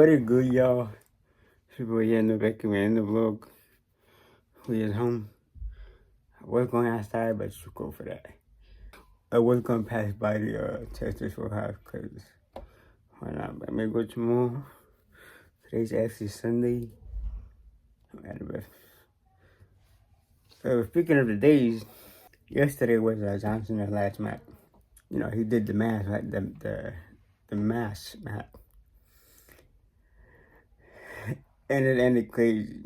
what is good, y'all? People here in the back in the vlog. We is home. I was going outside, but you go for that. I was going to pass by the Texas Roadhouse because why not? I may go tomorrow. Today's actually Sunday. Speaking of the days, yesterday was Johnson's last match. You know, he did the mask, right? The mask match. And it ended crazy.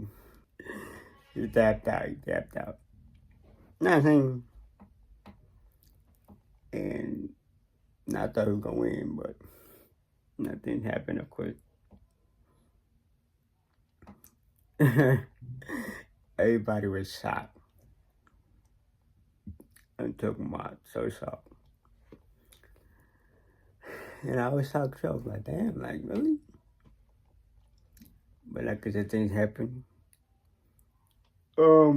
He tapped out. Nothing. And I thought he was going to win, but nothing happened, of course. Everybody was shocked. I'm talking about so shocked. And I was shocked too. I was like, damn, like, really? But like I said, things happen. Yeah.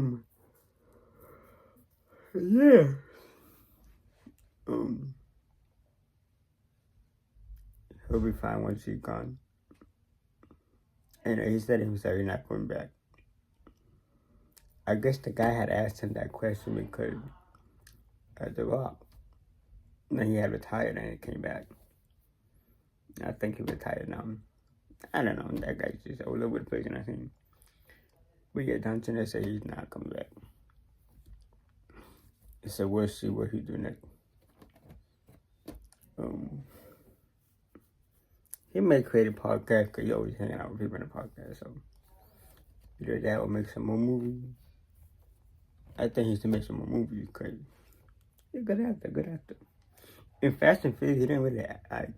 He'll be fine once he's gone. And he said himself he's not going back. I guess the guy had asked him that question because at The Rock, then he had retired and he came back. I think he retired now. I don't know. That guy's just all over the place, and I think. But yeah, Don Cena said he's not coming back. So we'll see what he do next. He may create a podcast because he always hanging out with people in the podcast. So either that or make some more movies. I think he should make some more movies because he's a good actor. In Fast and Furious, he didn't really like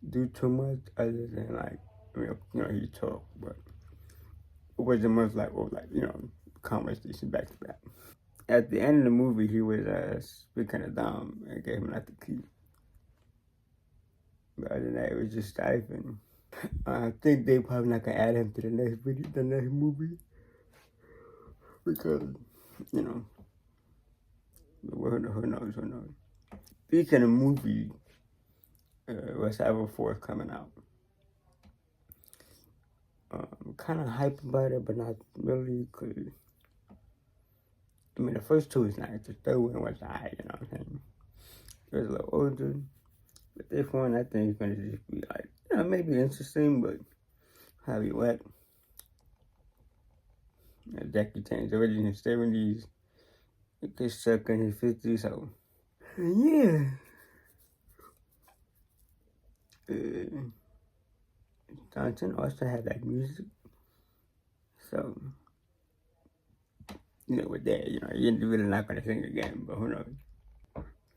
do too much other than like, you know, he talked, but it wasn't much like, conversation back to back. At the end of the movie, he was speaking of Dom and gave him like the key. But other than that, it was just stifling. I think they probably not gonna add him to the next movie, because you know, who knows? Speaking of movie, what's Ever 4 coming out? I'm kind of hyped about it, but not really, cause I mean the first two is nice. The third one was alright, you know what I'm saying? It was a little older, but this one I think is gonna just be like, you know, maybe interesting, but heavy wet. Jackie Chan's already in his 70s. He gets stuck in his 50s, so yeah. Johnson also had that music, so you know, with that, you know, you're really not gonna sing again, but who knows?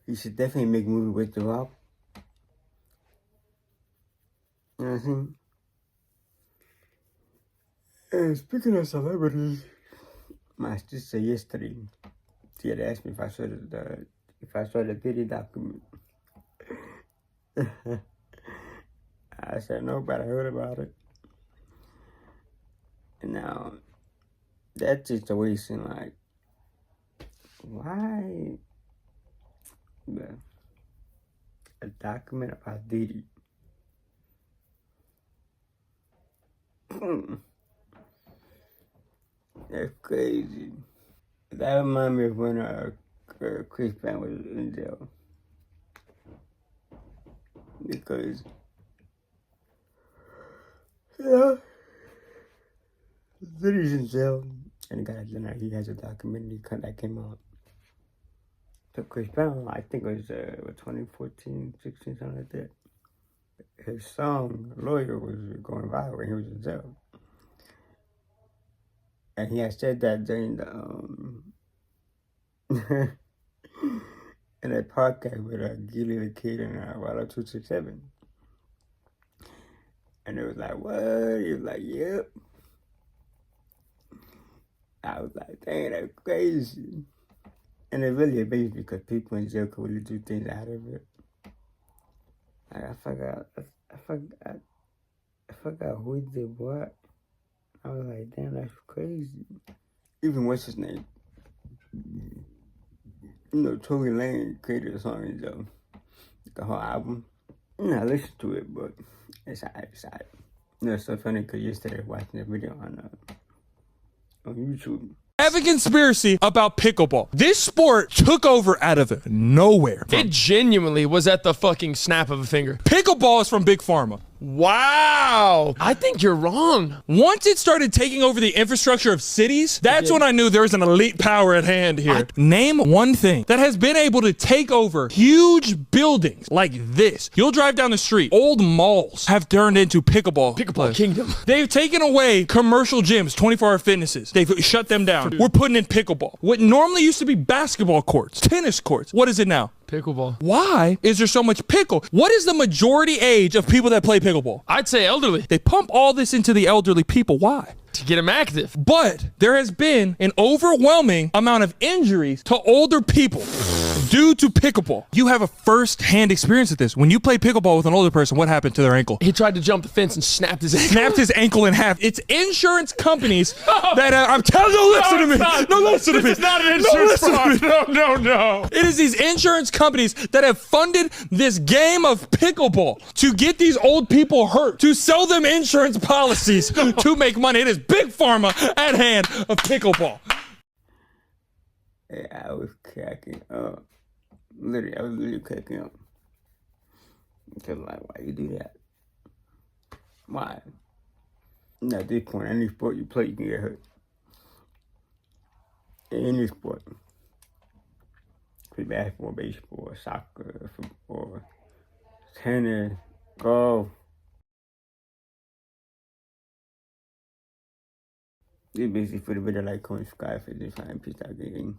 You should definitely make a movie with The Rock. You know what I'm saying? And speaking of celebrities, my sister yesterday, she had asked me if I saw the Diddy document. I said no, but I heard about it. And now, that situation, like, why a document about Diddy? That's crazy. That reminds me of when Chris Brown was in jail. Because, yeah, Diddy's in jail, and he has a documentary that came out. So Chris Brown, I think it was 2014, 16, something like that. His song, Lawyer, was going viral when he was in jail. And he had said that during the, in that podcast with Gilly the Kid and Wallow 267. And it was like, what? He was like, yep. I was like, dang, that's crazy. And it really amazed me because people in jail could really do things out of it. Like, I forgot who did what. I was like, damn, that's crazy. Even what's his name? You know, Tory Lane created a song in jail. The whole album. I listened to it, but it's alright. That's so funny because yesterday watching a video on YouTube. I have a conspiracy about pickleball. This sport took over out of nowhere. It genuinely was at the fucking snap of a finger. Pickleball is from Big Pharma. Wow. I think you're wrong. Once it started taking over the infrastructure of cities, that's when I knew there was an elite power at hand here. Name one thing that has been able to take over huge buildings like this. You'll drive down the street. Old malls have turned into pickleball. Pickleball kingdom. They've taken away commercial gyms, 24-hour fitnesses. They've shut them down. We're putting in pickleball. What normally used to be basketball courts, tennis courts. What is it now? Pickleball. Why is there so much pickle? What is the majority age of people that play pickleball? I'd say elderly. They pump all this into the elderly people. Why? To get them active. But there has been an overwhelming amount of injuries to older people due to pickleball. You have a first-hand experience with this. When you play pickleball with an older person, what happened to their ankle? He tried to jump the fence and snapped his ankle. Snapped his ankle in half. It's insurance companies that I'm telling you, listen to me. No, listen to me. This is not an insurance fraud. No. It is these insurance companies that have funded this game of pickleball to get these old people hurt, to sell them insurance policies to make money. It is Big Pharma at hand of pickleball. Hey, I was cracking up. I was literally cracking up. Because, like, why you do that? Why? At this point, any sport you play, you can get hurt. Any sport. Play basketball, baseball, soccer, football, tennis, golf. It's basically for the video, like, comment, subscribe for this time. Peace out, gang.